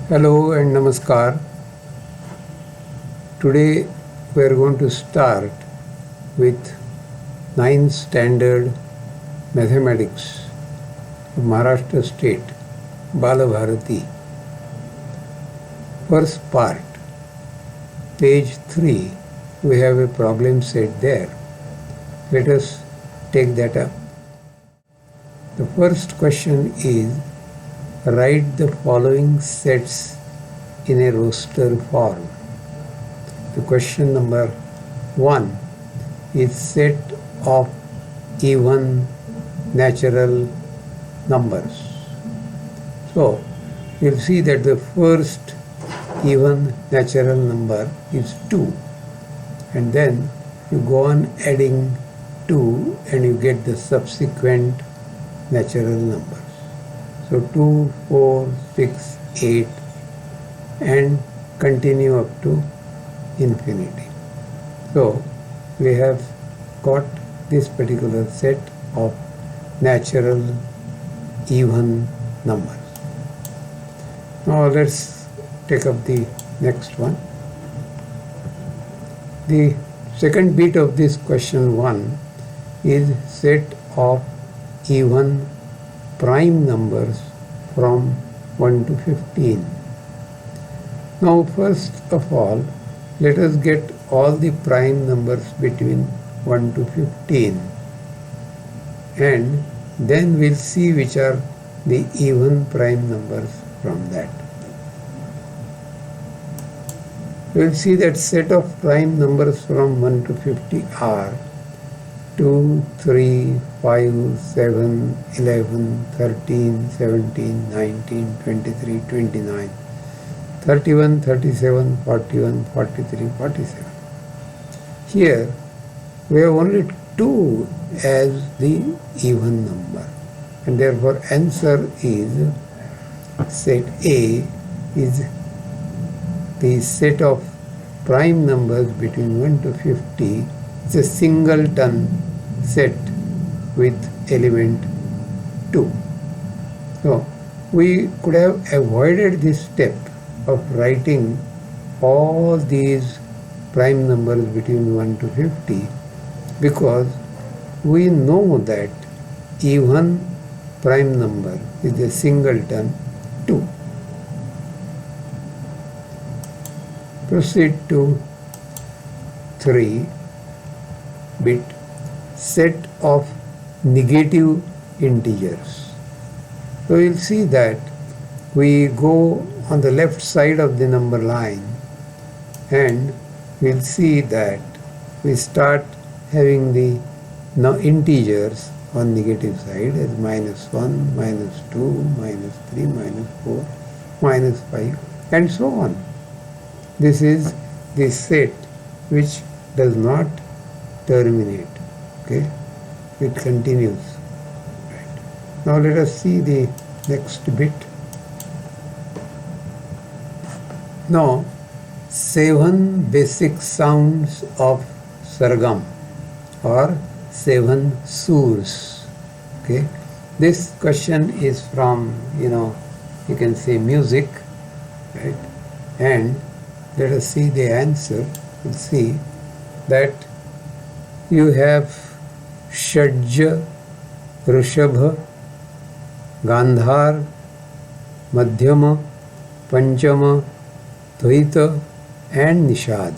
Hello and Namaskar. Today we are going to start with 9th standard mathematics of Maharashtra State, Balabharati. First part, page 3, we have a problem set there. Let us take that up. The first question is, write the following sets in a roster form. The question number 1 is set of even natural numbers. So, you'll see that the first even natural number is 2, and then you go on adding 2 and you get the subsequent natural numbers. So 2, 4, 6, 8 and continue up to infinity. So we have got this particular set of natural even numbers. Now let's take up the next one. The second bit of this question 1 is set of even prime numbers from 1 to 15. Now first of all, let us get all the prime numbers between 1 to 15, and then we'll see which are the even prime numbers from that. We'll see that set of prime numbers from 1 to 50 are 2, 3, 5, 7, 11, 13, 17, 19, 23, 29, 31, 37, 41, 43, 47. Here we have only 2 as the even number, and therefore answer is set A is the set of prime numbers between 1 to 50. It's a singleton set with element 2. So we could have avoided this step of writing all these prime numbers between 1 to 50 because we know that even prime number is a singleton 2. Proceed to 3 bit, set of negative integers. So you'll see that we go on the left side of the number line and we'll see that we start having the integers on negative side as -1, -2, -3, -4, -5 and so on. This is the set which does not terminate. Okay, it continues. Right. Now let us see the next bit. Now 7 basic sounds of Sargam or 7 surs. Okay, this question is from you can say music, right? And let us see the answer. We'll see that you have Shadja, Rishabha, Gandhar, Madhyama, Panchama, Dvaita and Nishad.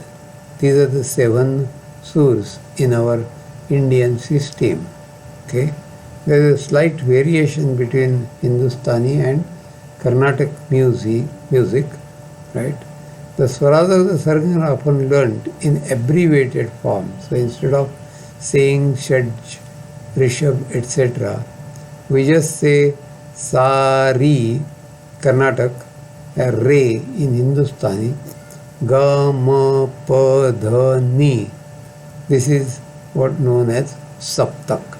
These are the 7 surs in our Indian system. Okay, there is a slight variation between Hindustani and Carnatic music, right? The swaras of the sargam are often learnt in abbreviated form. So instead of saying Shadj, Rishabh, etc., we just say Sari, Karnataka, Re in Hindustani, Ga, Ma, Pa, Dha, Ni. This is what known as Saptak.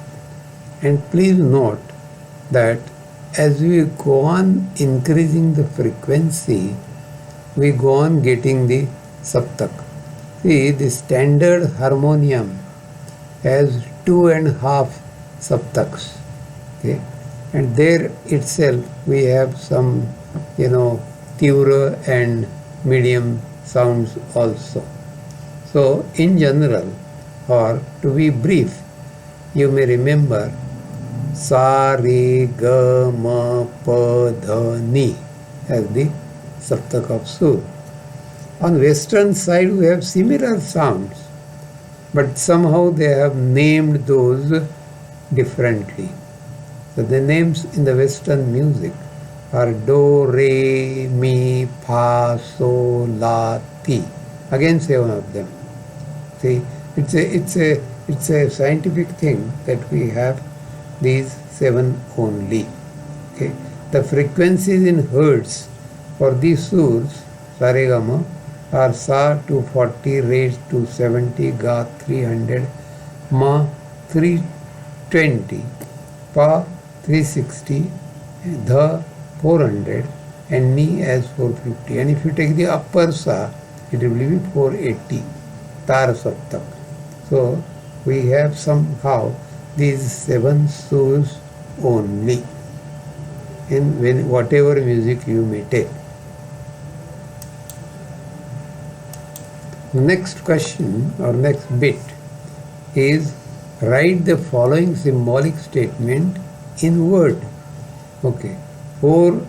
And please note that as we go on increasing the frequency, we go on getting the saptak. See, the standard harmonium has 2.5 saptaks. Okay? And there itself we have some, tivra and medium sounds also. So in general, or to be brief, you may remember sa, re, ga, ma, pa, dha, ni as the saptak of sur. On western side we have similar sounds, but somehow they have named those differently. So the names in the western music are do, re, mi, fa, so, la, ti. Again 7 of them. See, it's a scientific thing that we have these 7 only. Okay. The frequencies in hertz for these surs, Saregama, are Sa 240, Re 270, Ga 300, Ma 320, Pa 360, Dha 400, and Ni as 450. And if you take the upper Sa, it will be 480, Tar Saptak. So we have somehow these 7 surs only in whatever music you may take. Next question or next bit is write the following symbolic statement in word. Okay, 4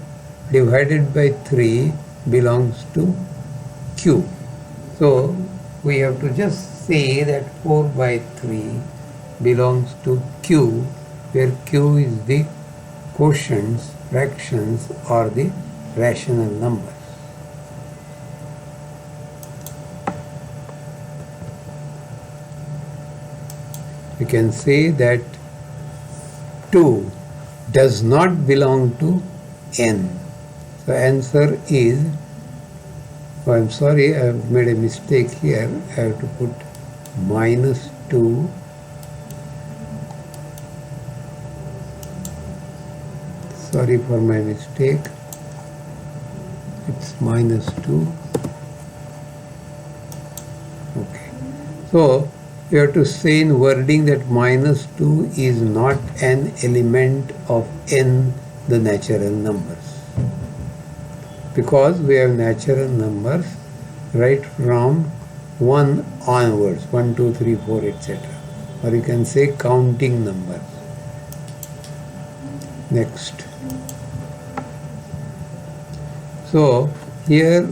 divided by 3 belongs to Q. So we have to just say that 4 by 3 belongs to Q, where Q is the quotients, fractions, or the rational numbers. We can say that 2 does not belong to N. So answer is, oh, I'm sorry, I have made a mistake here. I have to put -2. Sorry for my mistake. It's -2. Okay. So you have to say in wording that -2 is not an element of N, the natural numbers. Because we have natural numbers right from 1 onwards, 1, 2, 3, 4, etc. Or you can say counting numbers. Next. So here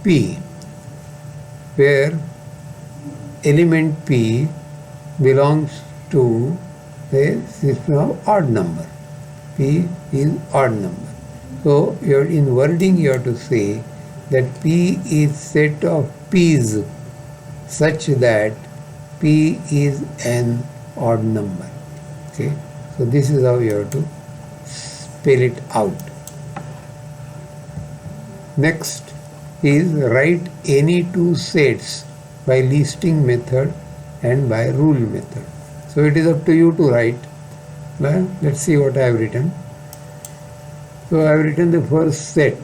P, where element P belongs to a system of odd number. P is odd number. So in wording you have to say that P is set of P's such that P is an odd number. Okay, so this is how you have to spell it out. Next is write any 2 sets by listing method and by rule method. So it is up to you to write. Well, let's see what I have written. So I have written the first set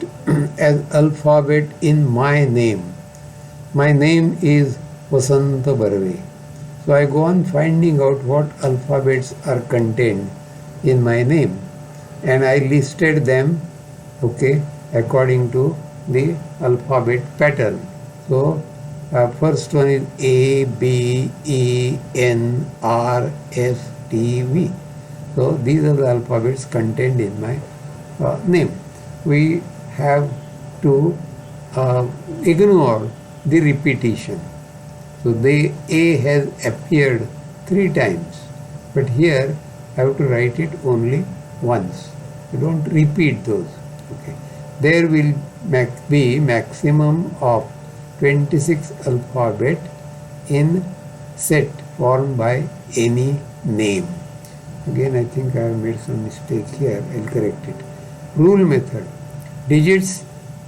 as alphabet in my name. My name is Vasanta Barve. So I go on finding out what alphabets are contained in my name, and I listed them, okay, according to the alphabet pattern. So first one is A, B, E, N, R, S, T, V. So these are the alphabets contained in my name. We have to ignore the repetition. So the A has appeared 3 times, but here I have to write it only once. You don't repeat those. Okay. There will be maximum of 26 alphabet in set formed by any name. Again, I think I have made some mistake here. I'll correct it. Rule method. Digits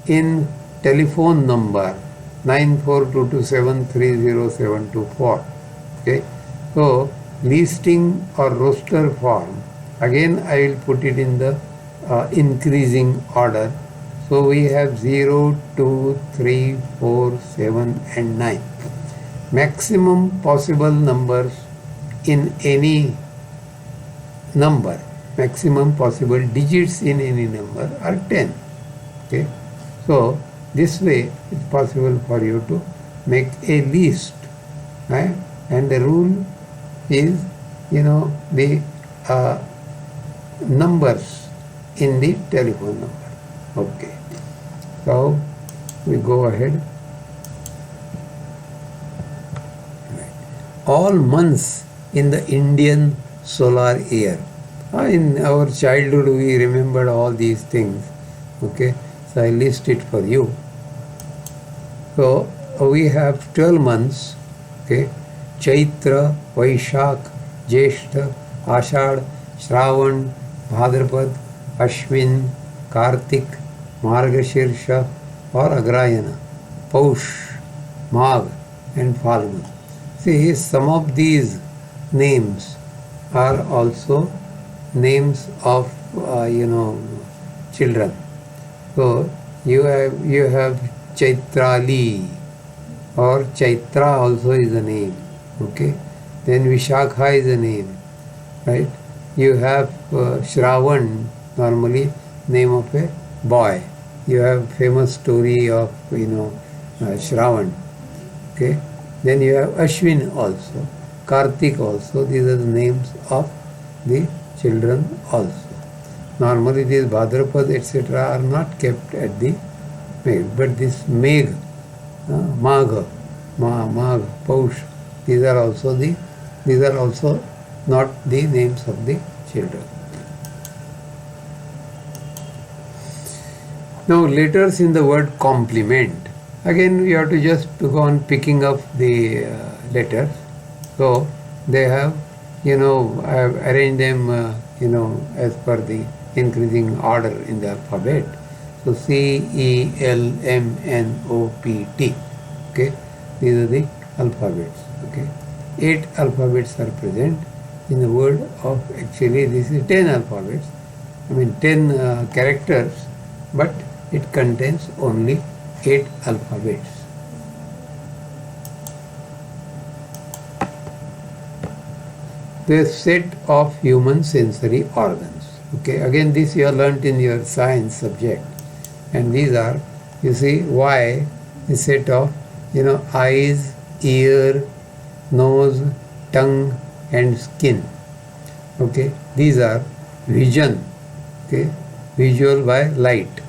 in telephone number 9422730724. Okay. So listing or roster form. Again, I will put it in the increasing order. So we have 0, 2, 3, 4, 7 and 9. Maximum possible numbers in any number, maximum possible digits in any number are 10. Okay. So this way it's possible for you to make a list, right? And the rule is, the numbers in the telephone number. Okay. So we go ahead. All months in the Indian solar year. In our childhood we remembered all these things. Okay. So I list it for you. So we have 12 months. Okay. Chaitra, Vaishak, Jeshta, Ashad, Shravan, Bhadrapad, Ashwin, Kartik, Margashirsha or Agrayana, Paush, Magh and Phalgun. See, some of these names are also names of children. So you have Chaitrali, or Chaitra also is a name. Okay. Then Vishakha is a name, right? You have Shravan, normally name of a boy. You have famous story of Shravan. Okay. Then you have Ashwin also, Kartik also. These are the names of the children also. Normally these Bhadrapad etc. are not kept at the Megh, but this Megh, Magh, Magh, Paush, these are also not the names of the children. Now letters in the word complement. Again we have to just go on picking up the letters. So they have, I have arranged them, as per the increasing order in the alphabet. So CELMNOPT. Okay, these are the alphabets. Okay, 8 alphabets are present in the word of, actually this is 10 alphabets. 10 characters, but it contains only 8 alphabets. The set of human sensory organs. Okay, again this you have learnt in your science subject, and these are, you see, why the set of eyes, ear, nose, tongue and skin. Okay, these are vision, okay, visual by light,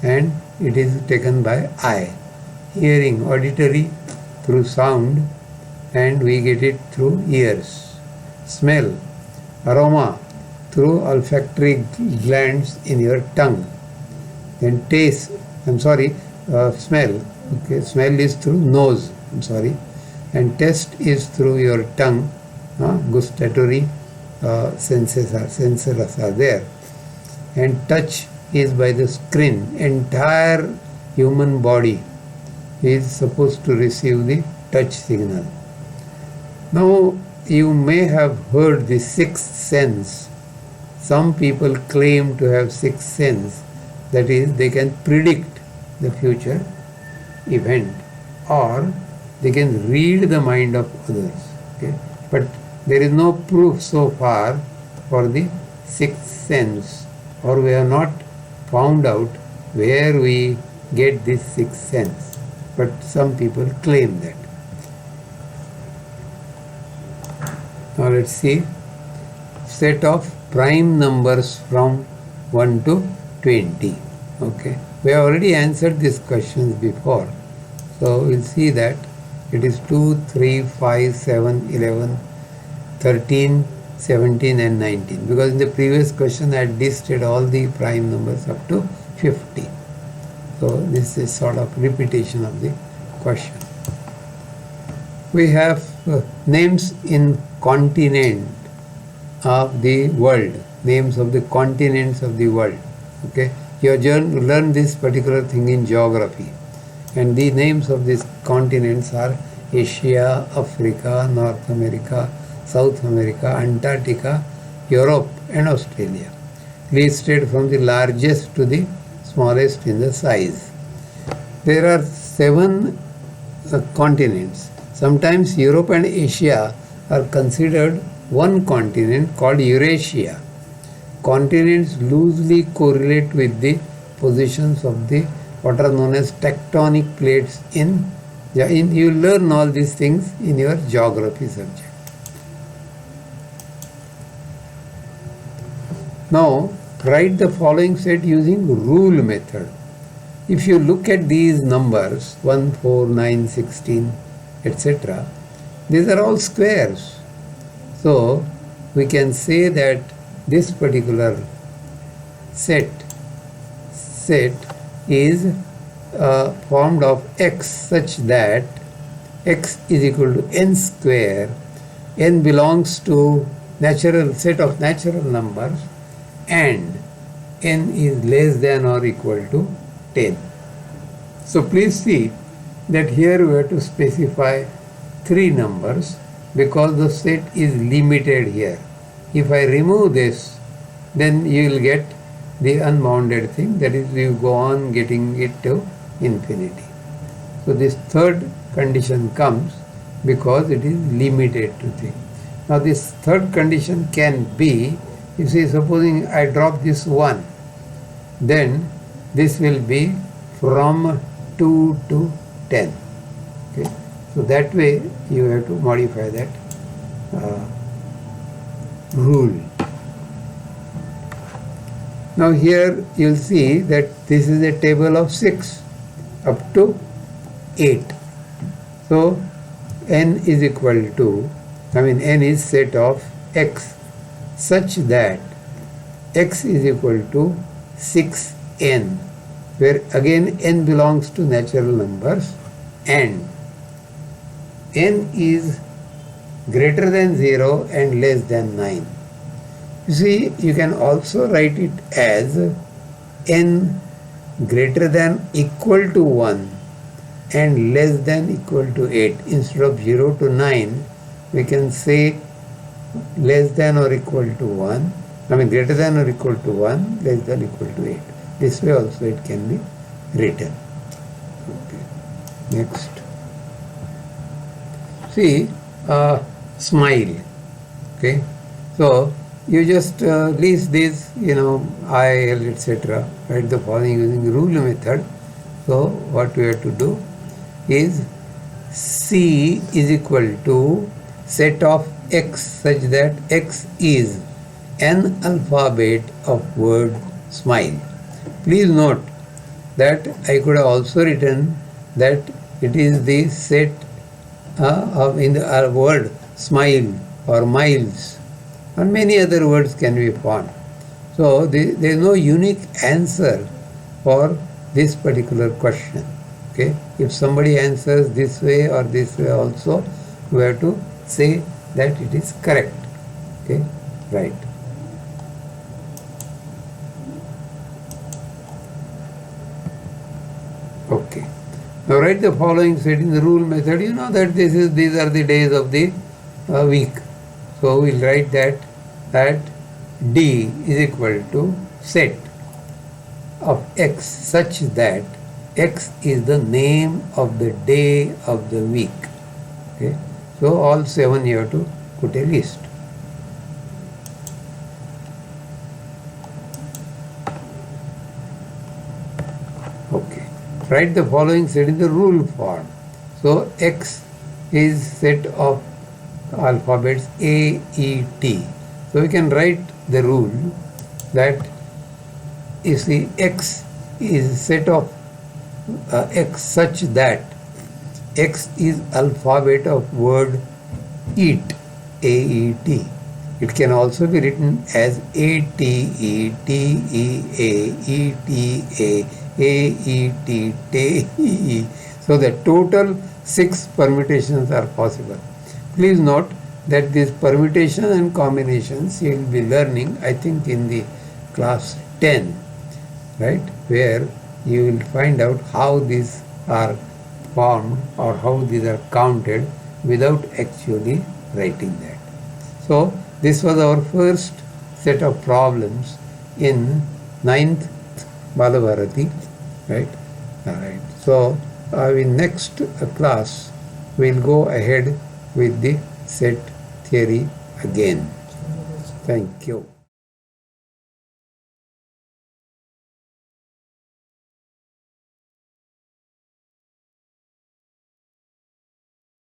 and it is taken by eye. Hearing, auditory through sound, and we get it through ears. Smell, aroma through olfactory glands in your tongue. Then taste, smell. Okay, smell is through nose. And taste is through your tongue. Gustatory senses are there. And touch is by the skin. Entire human body is supposed to receive the touch signal. Now you may have heard the sixth sense. Some people claim to have sixth sense, that is, they can predict the future event, or they can read the mind of others. Okay? But there is no proof so far for the sixth sense, or we have not found out where we get this sixth sense. But some people claim that. Now let's see set of prime numbers from 1 to 20. Okay, we have already answered these questions before, so we'll see that it is 2, 3, 5, 7, 11, 13, 17 and 19, because in the previous question I had listed all the prime numbers up to 50. So this is sort of repetition of the question. We have names in continent of the world, names of the continents of the world. Okay, you have learned this particular thing in geography, and the names of these continents are Asia, Africa, North America, South America, Antarctica, Europe and Australia, listed from the largest to the smallest in the size. There are 7 continents. Sometimes Europe and Asia are considered one continent called Eurasia. Continents loosely correlate with the positions of the what are known as tectonic plates you learn all these things in your geography subject. Now write the following set using rule method. If you look at these numbers 1, 4, 9, 16, etc., these are all squares. So we can say that this particular set is formed of x such that x is equal to n square. N belongs to set of natural numbers and n is less than or equal to 10. So please see that here we have to specify 3 numbers because the set is limited here. If I remove this, then you will get the unbounded thing, that is, you go on getting it to infinity. So this third condition comes because it is limited to thing. Now this third condition can be, you see, supposing I drop this 1, then this will be from 2 to 10. Okay, so that way you have to modify that rule. Now here you will see that this is a table of 6 up to 8. So n is equal to, n is set of x such that x is equal to 6n, where again n belongs to natural numbers and n is greater than 0 and less than 9. You see, you can also write it as n greater than equal to 1 and less than equal to 8. Instead of 0 to 9, we can say less than or equal to 1, greater than or equal to 1, less than equal to 8. This way also it can be written. Okay. Next. See, smile. Okay. So you just list this, I, L, etc. Write the following using rule method. So what we have to do is C is equal to set of x such that x is an alphabet of word smile. Please note that I could have also written that it is the set in the word smile or miles, and many other words can be found. So there is no unique answer for this particular question. Okay, if somebody answers this way or this way also, we have to say that it is correct. Okay, right. Okay. Now write the following set in the rule method. You know that these are the days of the week. So we'll write that D is equal to set of x such that x is the name of the day of the week. Okay. So all 7 you have to put a list. Okay. Write the following set in the rule form. So x is set of alphabets A, E, T. So we can write the rule that you see x is set of x such that x is alphabet of word eat, A-E-T. It can also be written as A-T-E, T-E-A, E-T-A, A-E-T, T-E-E. So the total 6 permutations are possible. Please note that these permutations and combinations you will be learning, I think, in the class 10, right, where you will find out how these are formed or how these are counted without actually writing that. So this was our first set of problems in 9th Balabharati, right? Alright. So in next class we'll go ahead with the set theory again. Thank you.